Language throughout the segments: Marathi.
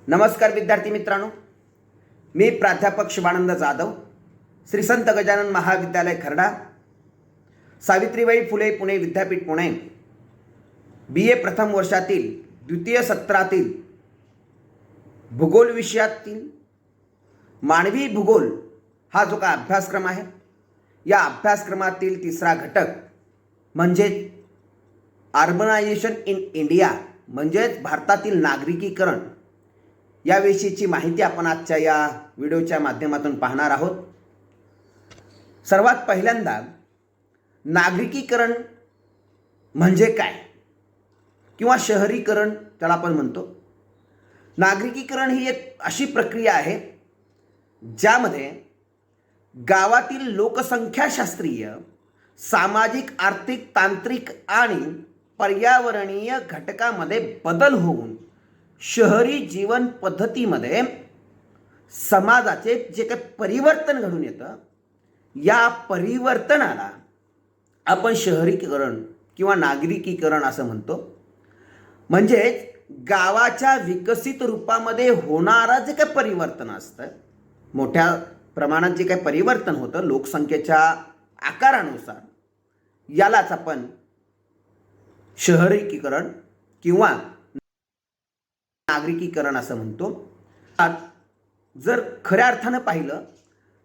नमस्कार विद्यार्थी मित्रांनो, मी प्राध्यापक शिवानंद जाधव, श्री संत गजानन महाविद्यालय खर्डा, सावित्रीबाई फुले पुणे विद्यापीठ पुणे, BA प्रथम वर्षातील द्वितीय सत्रातील भूगोल विषयातील मानवी भूगोल हा जो का अभ्यासक्रम आहे, या अभ्यासक्रमातील तिसरा घटक म्हणजे अर्बनायझेशन इन इंडिया म्हणजेच भारतातील नागरिकीकरण याविषयीची माहिती आपण आजच्या या व्हिडिओच्या माध्यमातून पाहणार आहोत. सर्वात पहिल्यांदा नागरिकीकरण म्हणजे काय किंवा शहरीकरण त्याला आपण म्हणतो. नागरिकीकरण ही एक अशी प्रक्रिया आहे ज्यामध्ये गावातील लोकसंख्याशास्त्रीय, सामाजिक, आर्थिक, तांत्रिक आणि पर्यावरणीय घटकामध्ये बदल होऊन शहरी जीवन पद्धतीमध्ये समाजाचे जे काही परिवर्तन घडून येतं, या परिवर्तनाला आपण शहरीकरण किंवा नागरिकीकरण असं म्हणतो. म्हणजेच गावाच्या विकसित रूपामध्ये होणारं जे काही परिवर्तन असतं, मोठ्या प्रमाणात जे काही परिवर्तन होतं लोकसंख्येच्या आकारानुसार, यालाच आपण शहरीकरण किंवा नागरिकीकरण असं म्हणतो. जर खऱ्या अर्थानं पाहिलं,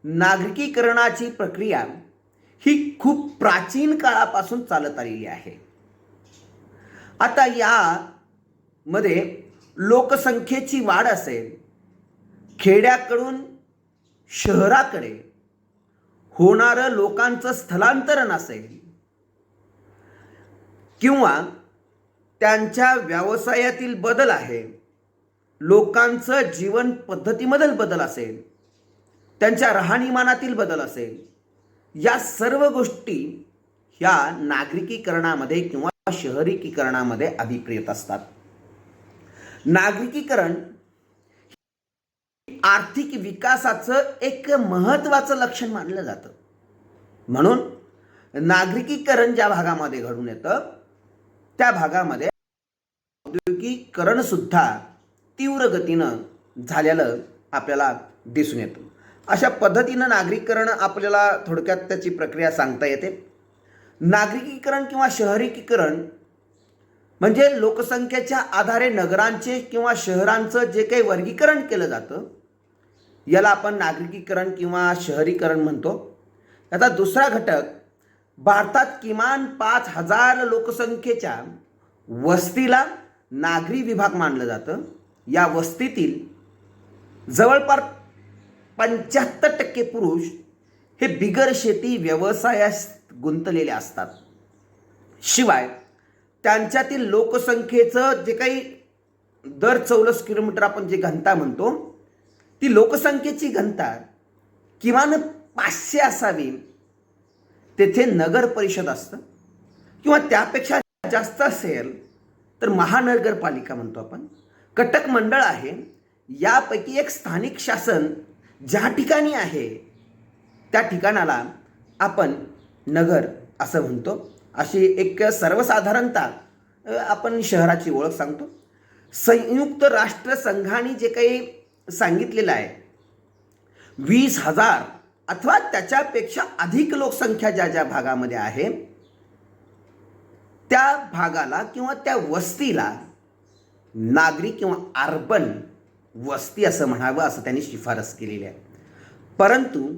नागरिकीकरणाची प्रक्रिया ही खूप प्राचीन काळापासून चालत आलेली आहे. आता यामध्ये लोकसंख्येची वाढ असेल, खेड्याकडून शहराकडे होणारं लोकांचं स्थलांतरण असेल किंवा त्यांच्या व्यवसायातील बदल आहे, लोकांचं जीवन पद्धतीमधील बदल असेल, त्यांच्या राहणीमानातील बदल असेल, या सर्व गोष्टी ह्या नागरिकीकरणामध्ये किंवा शहरीकरणामध्ये अभिप्रेत असतात. नागरिकीकरण आर्थिक विकासाचं एक महत्त्वाचं लक्षण मानलं जातं. म्हणून नागरिकीकरण ज्या भागामध्ये घडून येतं त्या भागामध्ये औद्योगिकीकरण सुद्धा तीव्र गतीनं झालेलं आपल्याला दिसून येतं. अशा पद्धतीनं नागरिकीकरण आपल्याला थोडक्यात त्याची प्रक्रिया सांगता येते. नागरिकीकरण किंवा शहरीकरण म्हणजे लोकसंख्येच्या आधारे नगरांचे किंवा शहरांचं जे काही वर्गीकरण केलं जातं, याला आपण नागरिकीकरण किंवा शहरीकरण म्हणतो. याचा दुसरा घटक, भारतात किमान 5,000 लोकसंख्येच्या वस्तीला नागरी विभाग मानलं जातं. या वस्तीतील जवळपास 75% पुरुष हे बिगर शेती व्यवसायात गुंतलेले असतात. शिवाय त्यांच्यातील लोकसंख्येचं जे काही दर चौरस किलोमीटर आपण जे घनता म्हणतो, ती लोकसंख्येची घनता किमान 500 असावी. तेथे नगर परिषद असतं किंवा त्यापेक्षा जास्त असेल तर महानगरपालिका म्हणतो आपण. कटक मंडळ आहे. यापैकी एक स्थानिक शासन ज्या ठिकाणी आहे त्या ठिकाणाला आपण नगर असं म्हणतो. अशी एक सर्वसाधारणतः आपण शहराची ओळख सांगतो. संयुक्त राष्ट्र संघाने जे काही सांगितलेलं आहे, 20,000 अथवा त्याच्यापेक्षा अधिक लोकसंख्या ज्या ज्या भागामध्ये आहे त्या भागाला किंवा त्या वस्तीला नागरिक किंवा अर्बन वस्ती असं म्हणावं, असं त्यांनी शिफारस केलेली आहे. परंतु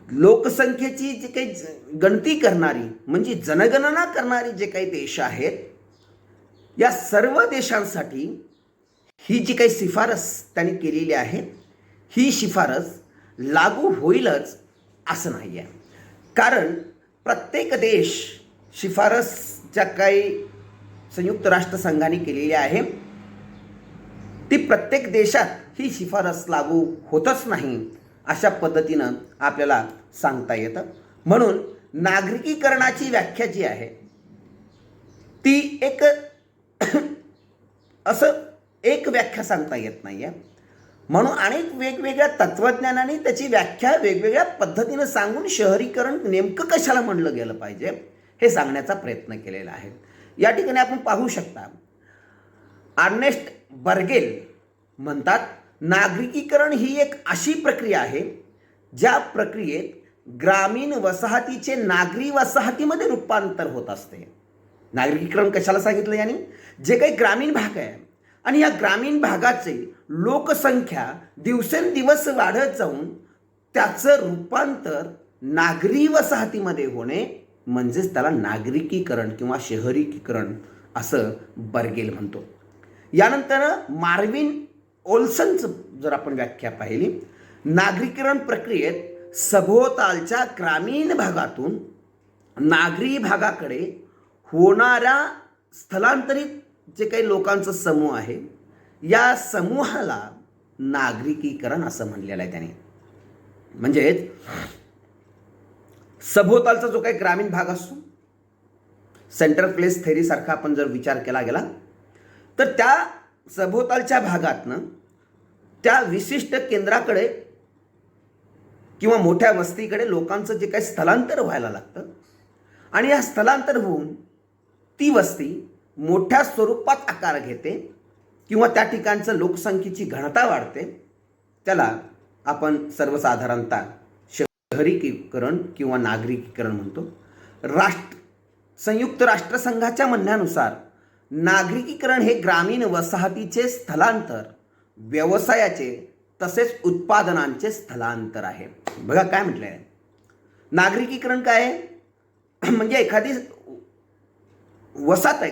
लोकसंख्येची जी काही गणती करणारी म्हणजे जनगणना करणारी जे काही देश आहेत, या सर्व देशांसाठी ही जी काही शिफारस त्यांनी केलेली आहे, ही शिफारस लागू होईलच असं नाही आहे. कारण प्रत्येक देश शिफारस ज्या काही संयुक्त राष्ट्र संघाने केलेली आहे, ती प्रत्येक देशात ही शिफारस लागू होतच नाही, अशा पद्धतीनं आपल्याला सांगता येतं. म्हणून नागरिकीकरणाची व्याख्या जी आहे ती असं एक व्याख्या सांगता येत नाही आहे. म्हणून अनेक वेगवेगळ्या तत्त्वज्ञानाने त्याची व्याख्या वेगवेगळ्या पद्धतीनं सांगून शहरीकरण नेमकं कशाला म्हणलं गेलं पाहिजे हे सांगण्याचा प्रयत्न केलेला आहे. या ठिकाणी आपण पाहू शकता, अर्नेस्ट बर्गेल म्हणतात, नागरिकीकरण ही एक अशी प्रक्रिया आहे ज्या प्रक्रियेत ग्रामीण वसाहतीचे नागरी वसाहतीमध्ये रूपांतर होत असते. नागरिकीकरण कशाला सांगितलं याने? जे काही ग्रामीण भाग आहे आणि या ग्रामीण भागाचे लोकसंख्या दिवसेंदिवस वाढत जाऊन त्याचं रूपांतर नागरी वसाहतीमध्ये होणे म्हणजेच त्याला नागरिकीकरण किंवा शहरीकरण असं बर्गेल म्हणतो. यानंतर मार्विन ओल्सनचं जर आपण व्याख्या पाहिली, नागरीकरण प्रक्रियेत सभोवतालच्या ग्रामीण भागातून नागरी भागाकडे होणाऱ्या स्थलांतरित जे काही लोकांचा समूह आहे, या समूहाला नागरिकीकरण असं म्हणलेलं आहे त्याने. म्हणजेच सभोवतालचा जो काही ग्रामीण भाग असतो, सेंट्रल प्लेस थेरी सारखा आपण जर विचार केला गेला तर त्या सभोवतालच्या भागातनं त्या विशिष्ट केंद्राकडे किंवा मोठ्या वस्तीकडे लोकांचं जे काही स्थलांतर व्हायला लागतं आणि या स्थलांतर होऊन ती वस्ती मोठ्या स्वरूपात आकार घेते किंवा त्या ठिकाणचं लोकसंख्येची घनता वाढते, त्याला आपण सर्वसाधारणतः शहरीकरण किंवा नागरिकीकरण म्हणतो. संयुक्त राष्ट्रसंघाच्या म्हणण्यानुसार नागरिकीकरण हे ग्रामीण वसाहतीचे स्थलांतर, व्यवसायाचे तसेच उत्पादनांचे स्थलांतर आहे. बघा काय म्हटलं आहे, नागरिकीकरण काय आहे? म्हणजे एखादी वसाहत आहे,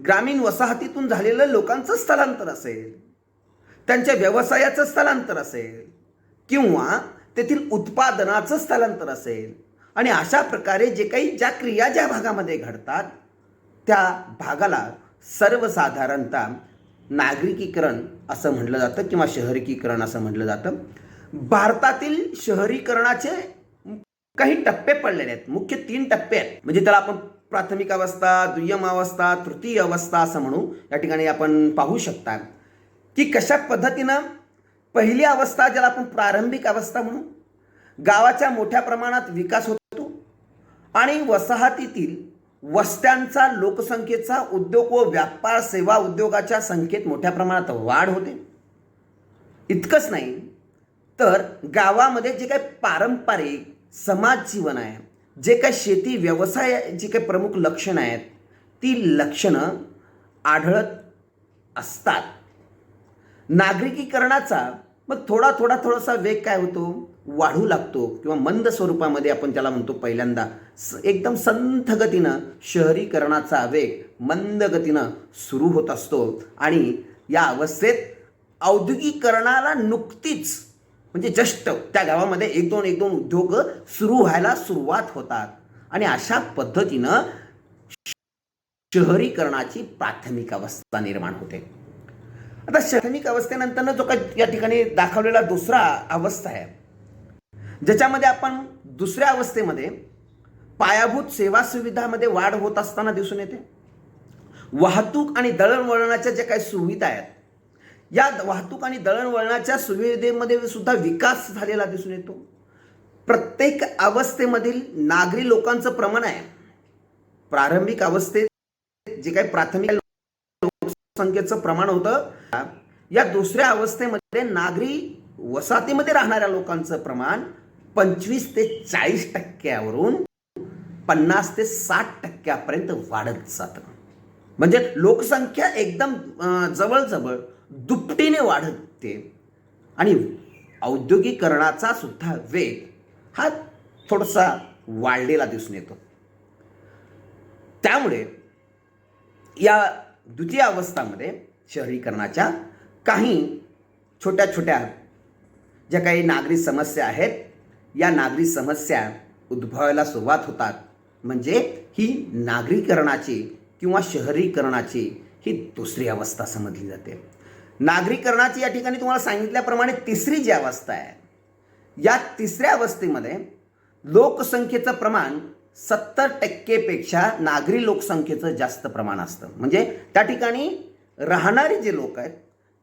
ग्रामीण वसाहतीतून झालेलं लोकांचं स्थलांतर असेल, त्यांच्या व्यवसायाचं स्थलांतर असेल किंवा तेथील उत्पादनाचं स्थलांतर असेल, आणि अशा प्रकारे जे काही ज्या क्रिया ज्या भागामध्ये घडतात त्या भागाला सर्वसाधारणतः नागरिकीकरण असं म्हटलं जातं किंवा शहरीकरण असं म्हटलं जातं. भारतातील शहरीकरणाचे काही टप्पे पडलेले आहेत. मुख्य 3 टप्पे आहेत. म्हणजे त्याला आपण प्राथमिक अवस्था, दुय्यम अवस्था, तृतीय अवस्था असं म्हणू. या ठिकाणी आपण पाहू शकता की कशा पद्धतीनं पहिली अवस्था, ज्याला आपण प्रारंभिक अवस्था म्हणू, गावाच्या मोठ्या प्रमाणात विकास होतो आणि वसाहतीतील वस्त्यांचा, लोकसंख्येचा, उद्योग व व्यापार सेवा उद्योगाच्या संख्येत मोठ्या प्रमाणात वाढ होते. इतकंच नाही तर गावामध्ये जे काही पारंपरिक समाज जीवन आहे, जे काही शेती व्यवसाय, जी काही प्रमुख लक्षणं आहेत, ती लक्षणं आढळत असतात. नागरिकीकरणाचा मग थोडासा वेग काय होतो, वाढू लागतो किंवा मंद स्वरूपामध्ये आपण त्याला म्हणतो. पहिल्यांदा एकदम संथ गतीनं शहरीकरणाचा वेग मंद गतीनं सुरू होत असतो आणि या अवस्थेत औद्योगिकीकरणाला नुकतीच म्हणजे जस्ट त्या गावामध्ये एक दोन उद्योग सुरू व्हायला सुरुवात होतात आणि अशा पद्धतीनं शहरीकरणाची प्राथमिक अवस्था निर्माण होते. आता प्राथमिक अवस्थेनंतर जो काही या ठिकाणी दाखवलेला दुसरा अवस्था आहे, ज्याच्यामध्ये आपण दुसऱ्या अवस्थेमध्ये पायाभूत सेवा सुविधामध्ये वाढ होत असताना दिसून येते. वाहतूक आणि दळणवळणाच्या ज्या काही सुविधा आहेत, या वाहतूक आणि दळणवळणाच्या सुविधेमध्ये सुद्धा विकास झालेला दिसून येतो. प्रत्येक अवस्थेमधील नागरी लोकांचं प्रमाण आहे. प्रारंभिक अवस्थेत जे काही प्राथमिक लोकसंख्येचं प्रमाण होतं, या दुसऱ्या अवस्थेमध्ये नागरी वसाहतीमध्ये राहणाऱ्या लोकांचं प्रमाण 25 ते 40% 50 ते 60% वाढत जातं. म्हणजे लोकसंख्या एकदम जवळजवळ दुपटीने वाढते आणि औद्योगिकीकरणाचा सुद्धा वेग हा थोडासा वाढलेला दिसून येतो. त्यामुळे या द्वितीय अवस्थामध्ये शहरीकरणाच्या काही छोट्या छोट्या ज्या काही नागरी समस्या आहेत, या नागरी समस्या उद्भवायला सुरुवात होतात. म्हणजे ही नागरीकरणाची किंवा शहरीकरणाची ही दुसरी अवस्था समजली जाते. नागरीकरणाची या ठिकाणी तुम्हाला सांगितल्याप्रमाणे तिसरी जी अवस्था आहे, या तिसऱ्या अवस्थेमध्ये लोकसंख्येचं प्रमाण 70% नागरी लोकसंख्येचं जास्त प्रमाण असतं. म्हणजे त्या ठिकाणी राहणारे जे लोक आहेत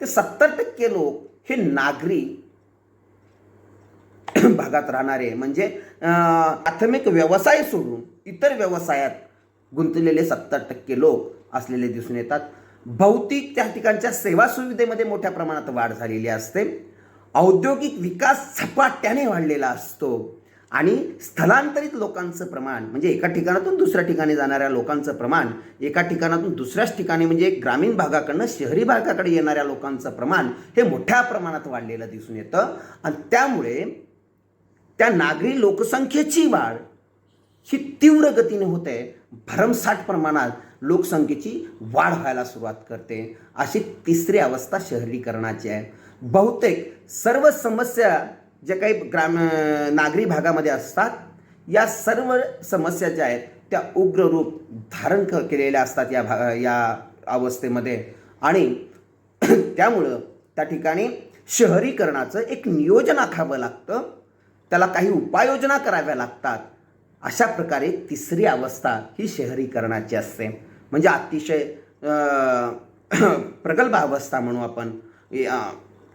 ते 70% लोक हे नागरी भागात राहणारे, म्हणजे प्राथमिक व्यवसाय सोडून इतर व्यवसायात गुंतलेले 70% लोक असलेले दिसून येतात. भौतिक त्या ठिकाणच्या सेवा सुविधेमध्ये मोठ्या प्रमाणात वाढ झालेली असते. औद्योगिक विकास झपाट्याने वाढलेला असतो आणि स्थलांतरित लोकांचं प्रमाण म्हणजे एका ठिकाणातून दुसऱ्या ठिकाणी जाणाऱ्या लोकांचं प्रमाण, एका ठिकाणातून दुसऱ्याच ठिकाणी म्हणजे ग्रामीण भागाकडनं शहरी भागाकडे येणाऱ्या लोकांचं प्रमाण हे मोठ्या प्रमाणात वाढलेलं दिसून येतं. आणि त्यामुळे त्या नागरी लोकसंख्येची वाढ ही तीव्र गतीने होते. भरमसाठ प्रमाणात लोकसंख्येची वाढ व्हायला सुरुवात करते. अशी तिसरी अवस्था शहरीकरणाची आहे. बहुतेक सर्व समस्या ज्या काही नागरी भागामध्ये असतात, या सर्व समस्या ज्या आहेत त्या उग्र रूप धारण केलेल्या असतात या अवस्थेमध्ये. आणि त्यामुळं त्या ठिकाणी शहरीकरणाचं एक नियोजन आखावं लागतं, त्याला काही उपाययोजना कराव्या लागतात. अशा प्रकारे तिसरी अवस्था ही शहरीकरणाची असते. म्हणजे अतिशय प्रगल्भ अवस्था म्हणू आपण,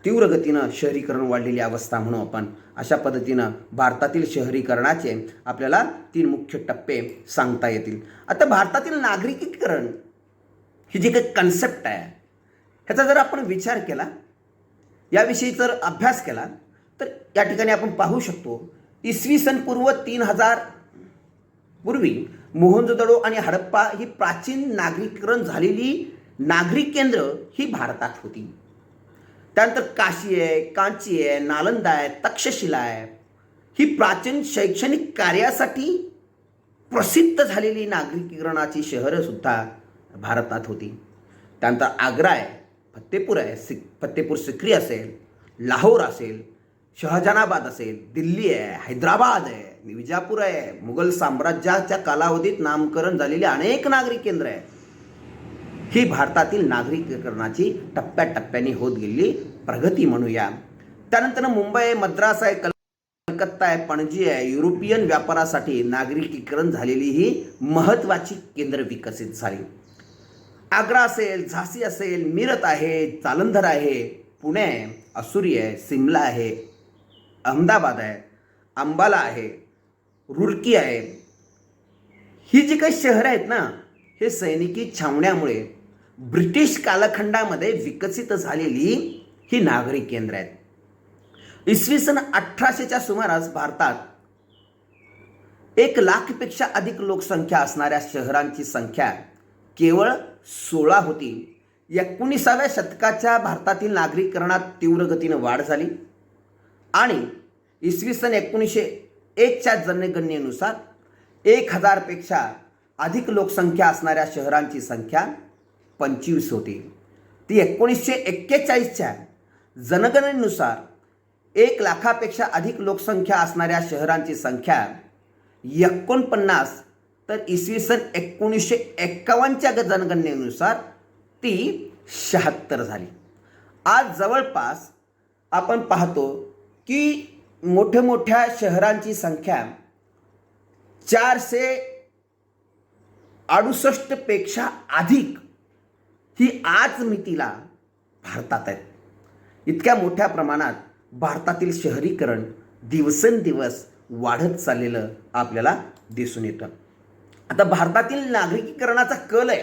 तीव्र गतीनं शहरीकरण वाढलेली अवस्था म्हणू आपण. अशा पद्धतीनं भारतातील शहरीकरणाचे आपल्याला 3 मुख्य टप्पे सांगता येतील. आता भारतातील नागरिकीकरण ही जी काही कन्सेप्ट आहे ह्याचा जर आपण विचार केला, याविषयी जर अभ्यास केला, तर या ठिकाणी आपण पाहू शकतो इसवी सन पूर्व 3000 पूर्वी मोहनजोदडो आणि हडप्पा ही प्राचीन नागरीकरण झालेली नागरी केंद्र ही भारतात होती. त्यानंतर काशी आहे, कांची आहे, नालंदा आहे, तक्षशिला आहे, ही प्राचीन शैक्षणिक कार्यासाठी प्रसिद्ध झालेली नागरीकरणाची शहरं सुद्धा भारतात होती. त्यानंतर आग्रा आहे, फतेपूर आहे, फतेपूर सिक्री असेल, लाहोर असेल, शहजानाबाद असेल, दिल्ली आहे, हैदराबाद आहे, विजापूर आहे. मुघल साम्राज्याच्या कालावधीत नामकरण झालेली अनेक नागरी केंद्र आहे. ही भारतातील नागरीकरणाची टप्प्याटप्प्याने होत गेलेली प्रगती म्हणूया. त्यानंतर मुंबई आहे, मद्रास आहे, कलकत्ता आहे, पणजी आहे, युरोपियन व्यापारासाठी नागरिकीकरण झालेली ही महत्त्वाची केंद्र विकसित झाली. आग्रा असेल, झाशी असेल, मीरत आहे, जालंधर आहे, पुणे आहे, असुरी आहे, सिमला आहे, अहमदाबाद आहे, अंबाला आहे, रुड़की आहे. ही जी काही शहरं आहेत ना, हे सैनिकी छावण्यामुळे ब्रिटिश कालखंडामध्ये विकसित झालेली ही नागरी केंद्र आहेत. इसवी सन 1800च्या सुमारास भारतात 1,00,000पेक्षा अधिक लोकसंख्या असणाऱ्या शहरांची संख्या केवळ 16 होती. 19व्या शतकाच्या भारतातील नागरीकरणात तीव्र गतीनं वाढ झाली आणि इसवी सन 1901च्या जनगणनेनुसार 1000पेक्षा अधिक लोकसंख्या असणाऱ्या शहरांची संख्या 25 होती. ती 1941च्या जनगणनेनुसार 1,00,000पेक्षा अधिक लोकसंख्या असणाऱ्या शहरांची संख्या 49, तर इसवी सन 1951च्या जनगणनेनुसार ती 76 झाली. आज जवळपास आपण पाहतो की मोठ्या शहरांची संख्या 468 पेक्षा अधिक ही आज मितीला भारतात आहेत. इतक्या मोठ्या प्रमाणात भारतातील शहरीकरण दिवसेंदिवस वाढत चाललेलं आपल्याला दिसून येतं. आता भारतातील नागरिकीकरणाचा कल आहे,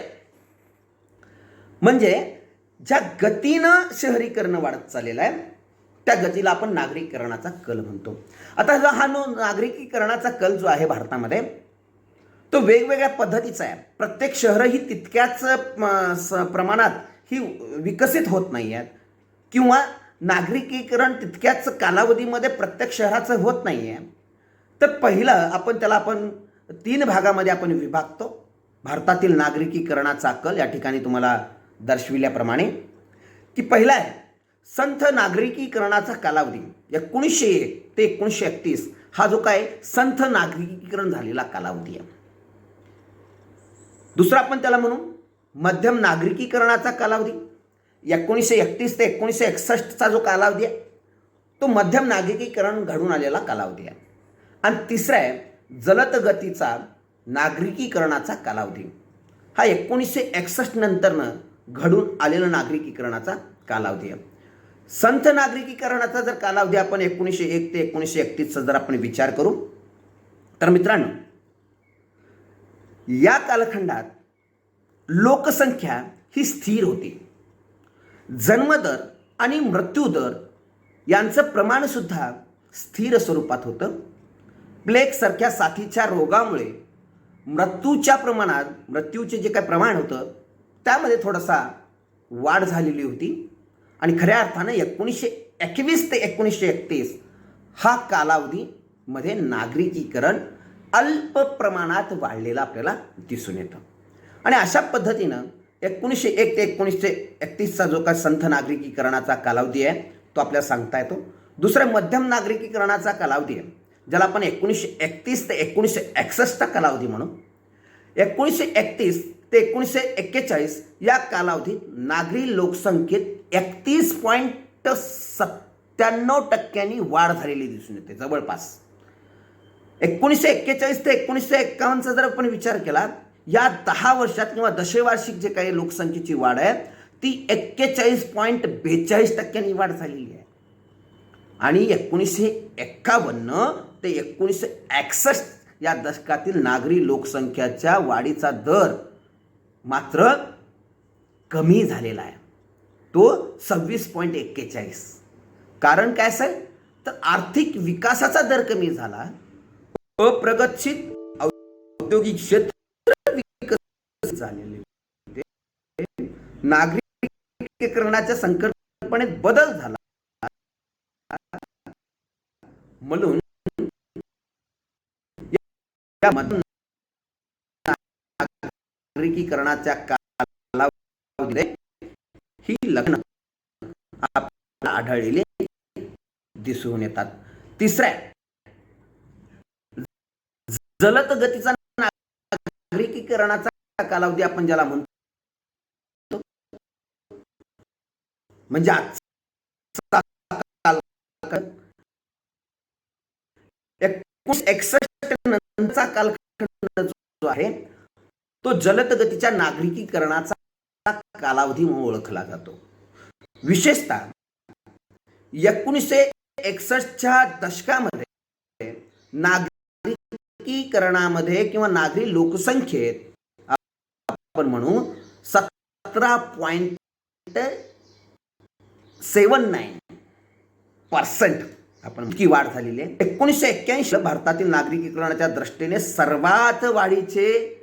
म्हणजे ज्या गतीनं शहरीकरण वाढत चाललेलं आहे त्या गतीला आपण नागरीकरणाचा कल म्हणतो. आता हा नागरिकीकरणाचा कल जो आहे भारतामध्ये तो वेगवेगळ्या पद्धतीचा आहे. प्रत्येक शहर ही तितक्याच प्रमाणात ही विकसित होत नाही आहेत किंवा नागरिकीकरण तितक्याच कालावधीमध्ये प्रत्येक शहराचं होत नाही आहे. तर पहिलं आपण 3 भागामध्ये आपण विभागतो. भारतातील नागरिकीकरणाचा कल या ठिकाणी तुम्हाला दर्शविल्याप्रमाणे की पहिला आहे संथ नागरिकीकरणाचा कालावधी 1901 ते 1931 हा जो काय संथ नागरिकीकरण झालेला कालावधी आहे. दुसरा आपण त्याला म्हणू मध्यम नागरिकीकरणाचा कालावधी 1931 ते 1961चा जो कालावधी आहे तो मध्यम नागरिकीकरण घडून आलेला कालावधी आहे. आणि तिसरा आहे जलद गतीचा नागरिकीकरणाचा कालावधी, हा 1961 नंतरनं घडून आलेला नागरिकीकरणाचा कालावधी आहे. संथ नागरिकीकरणाचा जर कालावधी आपण 1901 ते 1931चा जर आपण विचार करू तर मित्रांनो या कालखंडात लोकसंख्या ही स्थिर होती. जन्मदर आणि मृत्यूदर यांचं प्रमाणसुद्धा स्थिर स्वरूपात होतं. प्लेगसारख्या साथीच्या रोगामुळे मृत्यूचे जे काय प्रमाण होतं त्यामध्ये थोडासा वाढ झालेली होती. आणि खऱ्या अर्थानं 1921 ते 1931 हा कालावधीमध्ये नागरिकीकरण अल्प प्रमाणात वाढलेलं आपल्याला दिसून येतं. आणि अशा पद्धतीनं 1901 ते 1931चा जो काय संथ नागरिकीकरणाचा कालावधी आहे तो आपल्याला सांगता येतो. दुसरा मध्यम नागरिकीकरणाचा कालावधी आहे ज्याला आपण 1931 ते 1961चा कालावधी म्हणू. 1931 ते 1941 या कालावधीत नागरी लोकसंख्येत 31.97% वाढ झालेली दिसून येते जवळपास. 1941 ते 1951चा जर आपण विचार केला या 10 वर्षात किंवा दशवार्षिक जे काही लोकसंख्येची वाढ आहे ती 41.42% वाढ झालेली आहे. आणि 1951 ते 1961 या दशकातील नागरी लोकसंख्येच्या वाढीचा दर मात्र कमी झालेला आहे. तो 26.41. कारण काय असेल तर आर्थिक विकासाचा दर कमी झाला. अप्रगतशील औद्योगिक क्षेत्र विकसित झालेले, नागरिकीकरणाच्या संकल्पनेत बदल झाला. म्हणून या नागरिकीकरणाच्या कालावधीत ही लग्न आपल्याला आढळलेले दिसून येतात. तिसऱ्या जलद गतीचा नागरिकीकरणाचा कालावधी आपण ज्याला म्हणतो म्हणजे 1961 नंतरचा कालखंड जो आहे तो जलद गतीच्या नागरिकीकरणाचा कालावधी म्हणून ओळखला जातो. विशेषतः 1961च्या दशकामध्ये नागरिकीकरणामध्ये किंवा नागरी लोकसंख्येत आपण म्हणू 17.79% आपण की वाढ झालेली आहे. 1981 भारतातील नागरिकीकरणाच्या दृष्टीने सर्वात वाढीचे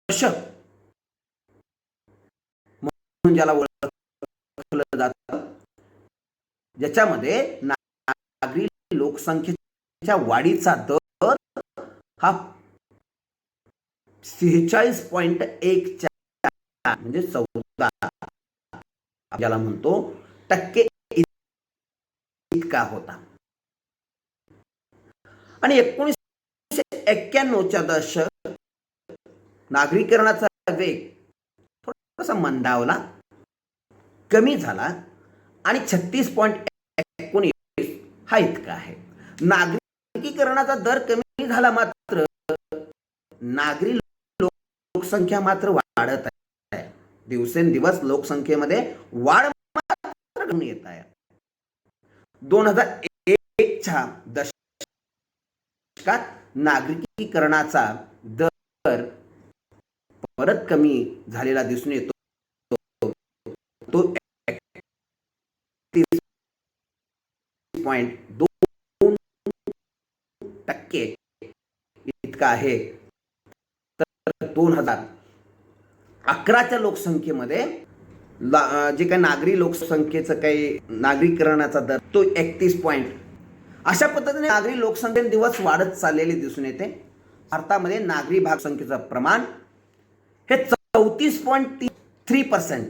दशक म्हणून ज्याला ओळखलं जातं, ज्याच्यामध्ये नागरी लोकसंख्येच्या वाढीचा दर हा 46.1 म्हणजे 14 ज्याला म्हणतो टक्के इतका होता. आणि 1991च्या दशक नागरीकरणाचा वेग थोडासा मंदावला, कमी झाला आणि 36.19 हा इतका आहे. नागरिकीकरणाचा दर कमी झाला, मात्र नागरी लोकसंख्या मात्र वाढत आहे. दिवसेंदिवस लोकसंख्येमध्ये वाढ मात्र कमी येत आहे. 2001च्या दशकात नागरिकीकरणाचा दर परत कमी झालेला दिसून येतो. तो 31.2% इतका आहे. तर 2011च्या लोकसंख्येमध्ये जे काही नागरी लोकसंख्येचं काही नागरीकरणाचा दर तो 31 पॉइंट. अशा पद्धतीने नागरी लोकसंख्या दिवस वाढत चाललेली दिसून येते. भारतामध्ये नागरी भागसंख्येचं प्रमाण हे 34.3%,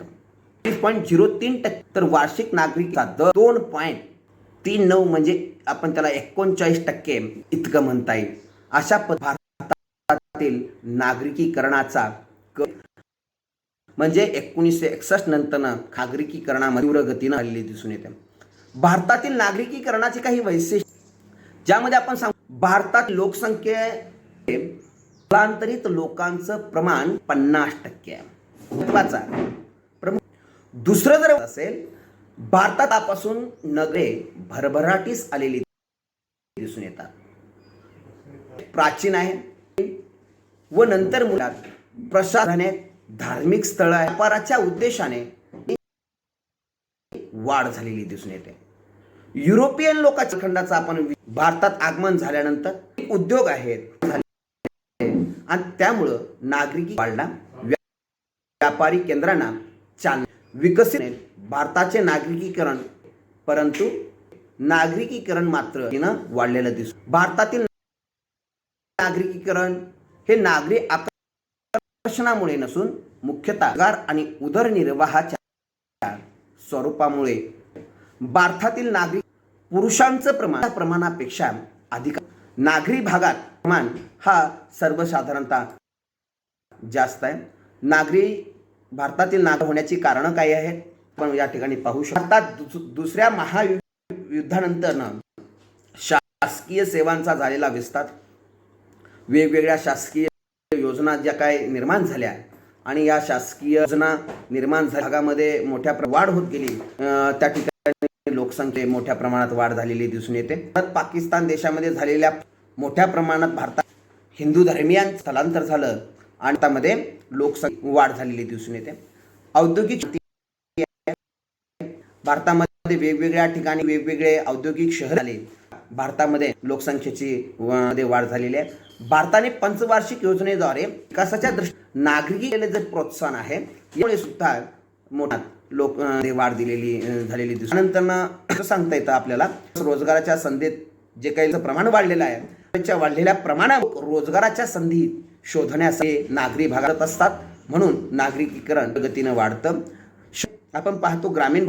30.03%. तर वार्षिक नागरिकचा दर 2.39 म्हणजे आपण त्याला 39% इतकं म्हणता येईल. अशा भारतातील नागरिकीकरणाचा म्हणजे 1961 नंतर नागरिकीकरणामध्ये तीव्र गतीनं आलेली दिसून येते. भारतातील नागरिकीकरणाचे काही वैशिष्ट्य ज्यामध्ये आपण सांगू, भारतात लोकसंख्ये स्थलांतरित लोकांचं प्रमाण 50% आहे. दुसरं जर असेल, भारतापासून नगरे भरभराटीस आलेली दिसून येतात. प्राचीन आहे व नंतर मुलात प्रशासनाने धार्मिक स्थळ व्यापाराच्या उद्देशाने वाढ झालेली दिसून येते. युरोपियन लोकांच्या खंडाचा आपण भारतात आगमन झाल्यानंतर उद्योग आहेत आणि त्यामुळं नागरिकी वाढला, व्यापारी केंद्रांना चालना विकसित भारताचे नागरिकीकरण, परंतु नागरिकीकरण मात्र वाढलेलं दिसतं. भारतातील नागरिकीकरण हे नागरी आकर्षणामुळे नसून मुख्यतः रोजगार आणि उदरनिर्वाहाच्या स्वरूपामुळे. भारतातील नागरिक पुरुषांचं प्रमाणापेक्षा अधिक, नागरी भागात प्रमाण हा सर्वसाधारणतः जास्त आहे. भारतातील नागरिक होण्याची कारणं काय आहेत आपण या ठिकाणी पाहू शकतो. भारतात दुसऱ्या महायुद्धानंतर शासकीय सेवांचा झालेला विस्तार, वेगवेगळ्या शासकीय योजना ज्या काय निर्माण झाल्या आणि या शासकीय योजना निर्माण झाल्या भागामध्ये मोठ्या वाढ होत गेली. त्या ठिकाणी लोकसंख्येत मोठ्या प्रमाणात वाढ झालेली दिसून येते. पाकिस्तान देशामध्ये झालेल्या मोठ्या प्रमाणात भारतात हिंदू धर्मियांचं स्थलांतर झालं आणि त्यामध्ये लोकसंख्या वाढ झालेली दिसून येते. औद्योगिक भारतामध्ये वेगवेगळ्या ठिकाणी वेगवेगळे औद्योगिक शहर आले. भारतामध्ये लोकसंख्येची वाढ झालेली आहे. भारताने पंचवार्षिक योजनेद्वारे विकासाच्या दृष्टीने नागरिकीला जे प्रोत्साहन आहे यामुळे सुद्धा मोठा लोक वाढ झालेली दिसून. नंतर सांगता येतं आपल्याला रोजगाराच्या संधीत जे काही प्रमाण वाढलेलं आहे, त्याच्या वाढलेल्या प्रमाणात रोजगाराच्या संधी शोधण्यासाठी नागरी भागात असतात, म्हणून नागरिकीकरण गतीनं वाढतं. आपण पाहतो ग्रामीण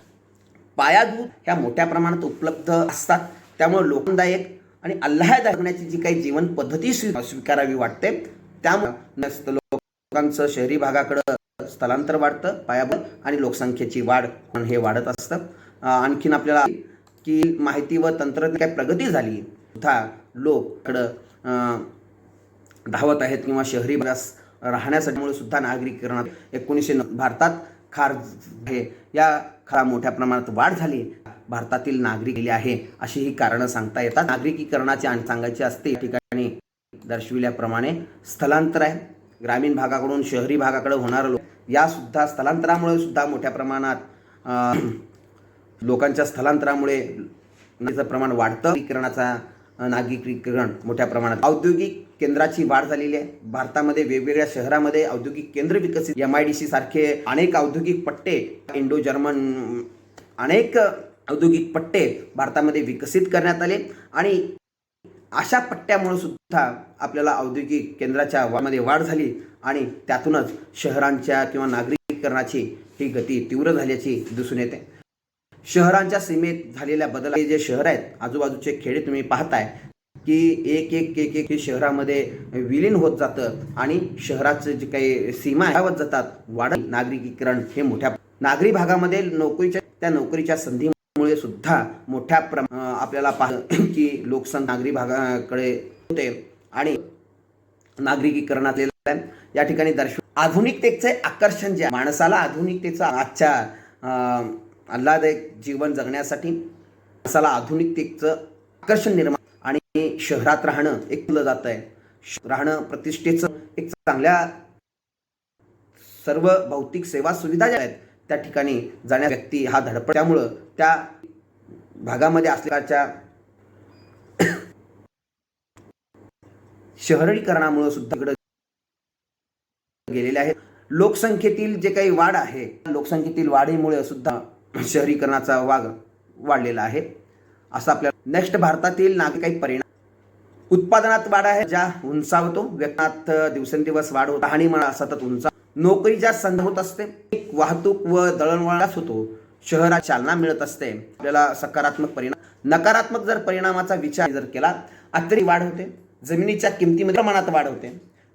पायाभूत ह्या मोठ्या प्रमाणात उपलब्ध असतात, त्यामुळे लोकदायक आणि आल्हाददायक होण्याची जी काही जीवन पद्धती स्वीकारावी वाटते, त्यामुळे लोकांचं शहरी भागाकडे स्थलांतर वाढतं पायाभूत आणि लोकसंख्येची वाढ हे वाढत असतं. आणखीन आपल्याला की माहिती व तंत्रज्ञान काही प्रगती झाली सुद्धा लोककडं धावत आहेत किंवा शहरी भागात राहण्यासाठी सुद्धा नागरिकीकरणात 1990 भारतात या मोठ्या प्रमाणात वाढ झाली. भारतातील नागरिक आहे अशी ही कारणं सांगता येतात. नागरिकीकरणाचे आणि सांगायचे असते या ठिकाणी दर्शविल्याप्रमाणे स्थलांतर आहे. ग्रामीण भागाकडून शहरी भागाकडे होणारं या सुद्धा स्थलांतरामुळे सुद्धा मोठ्या प्रमाणात लोकांच्या स्थलांतरामुळे प्रमाण वाढतं. नागरिकीकरण मोठ्या प्रमाणात औद्योगिक केंद्राची वाढ झालेली आहे. भारतामध्ये वेगवेगळ्या शहरामध्ये औद्योगिक केंद्र विकसित, MIDC सारखे अनेक औद्योगिक पट्टे, इंडो जर्मन अनेक औद्योगिक पट्टे भारतामध्ये विकसित करण्यात आले आणि अशा पट्ट्यामुळे सुद्धा आपल्याला औद्योगिक केंद्राच्या मध्ये वाढ झाली आणि त्यातूनच शहरांच्या किंवा नागरीकरणाची ही गती तीव्र झाल्याची दिसून येते. शहरांच्या सीमेत झालेल्या बदला, जे शहर आहेत आजूबाजूचे खेडे तुम्ही पाहताय की एक एक एक एक हे शहरामध्ये विलीन होत जातं आणि शहराचं जे काही सीमा वाढत जातात. वाढत नागरिकीकरण हे मोठ्या नागरी भागामध्ये नोकरीच्या संधीमुळे सुद्धा मोठ्या आपल्याला की लोकसंख्या नागरी भागाकडे होते आणि नागरिकीकरणात या ठिकाणी आधुनिकतेचे आकर्षण, जे माणसाला आधुनिकतेचा आजच्या आल्हाददायक जीवन जगण्यासाठी माणसाला आधुनिकतेचं आकर्षण निर्माण आणि शहरात राहणं एक केलं जात आहे. राहणं प्रतिष्ठेचं एक चांगल्या सर्व भौतिक सेवा सुविधा ज्या आहेत त्या ठिकाणी जाण्या व्यक्ती हा धडपड, त्यामुळं त्या भागामध्ये असल्याच्या शहरीकरणामुळे सुद्धा इकडे गेलेले आहेत. लोकसंख्येतील जे काही वाढ आहे, लोकसंख्येतील वाढीमुळे सुद्धा शहरीकरणाचा वाढलेला आहे. असं आपल्याला नेक्स्ट भारतातील काही परिणाम. उत्पादनात वाढ आहे, ज्या उंचावतो, व्यक्तात दिवसेंदिवस वाढ होत, राहणीमान सतत उंचा, नोकरीच्या संधी होत असते, वाहतूक व दळणवळणाच होतो, शहरात चालना मिळत असते. आपल्याला सकारात्मक परिणाम. नकारात्मक जर परिणामाचा विचार जर केला, अतिरिक्त वाढ होते, जमिनीच्या किमतीमध्ये प्रमाणात वाढ होते,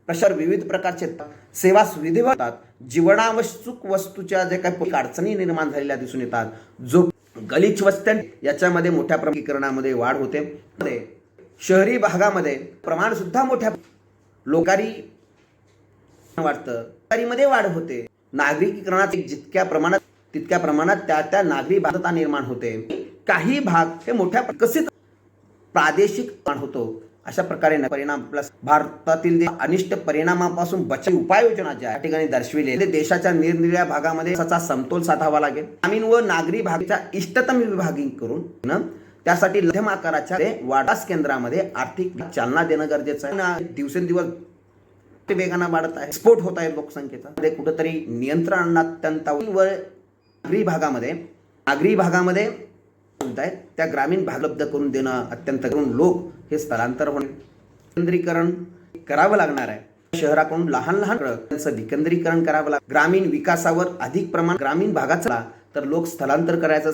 प्रशार विविध प्रकारचे सेवा सुविधा होतात, जीवनावश्यक वस्तूच्या जे काही अडचणी निर्माण झालेल्या दिसून येतात, जो गलिच्छ वस्त्या याच्यामध्ये मोठ्या प्रमाणामध्ये वाढ होते. शहरी भागामध्ये प्रमाण सुद्धा मोठ्या लोकारी वाढतं, मध्ये वाढ होते. नागरिकीकरणात जितक्या प्रमाणात तितक्या प्रमाणात त्या नागरी बाध्यता निर्माण होते. काही भाग हे मोठ्या विकसित प्रादेशिक होतो. अशा प्रकारे परिणाम प्लस भारतातील अनिष्ट परिणामापासून बचाव उपाययोजना ज्या ठिकाणी दर्शविले, देशाच्या निरनिराळ्या भागामध्ये त्याचा समतोल साधावा लागेल. ग्रामीण व नागरी भागाच्या इष्टतम विभागीकरण करून त्यासाठी मध्यम आकाराच्या वाटास केंद्रामध्ये आर्थिक चालना देणं गरजेचं आहे. दिवसेंदिवस वेगाने वाढत आहे, स्फोट होत आहे लोकसंख्येचा, कुठेतरी नियंत्रण अत्यंत व नागरी भागामध्ये त्या ग्रामीण भाग उपलब्ध करून देणं अत्यंत करून लोक हे स्थलांतर होणे विकेंद्रीकरण करावं लागणार आहे. शहराकडून लहान लहान त्यांचं विकेंद्रीकरण करावं लागतं. ग्रामीण विकासावर अधिक प्रमाण ग्रामीण भागाचा तर लोक स्थलांतर करायचं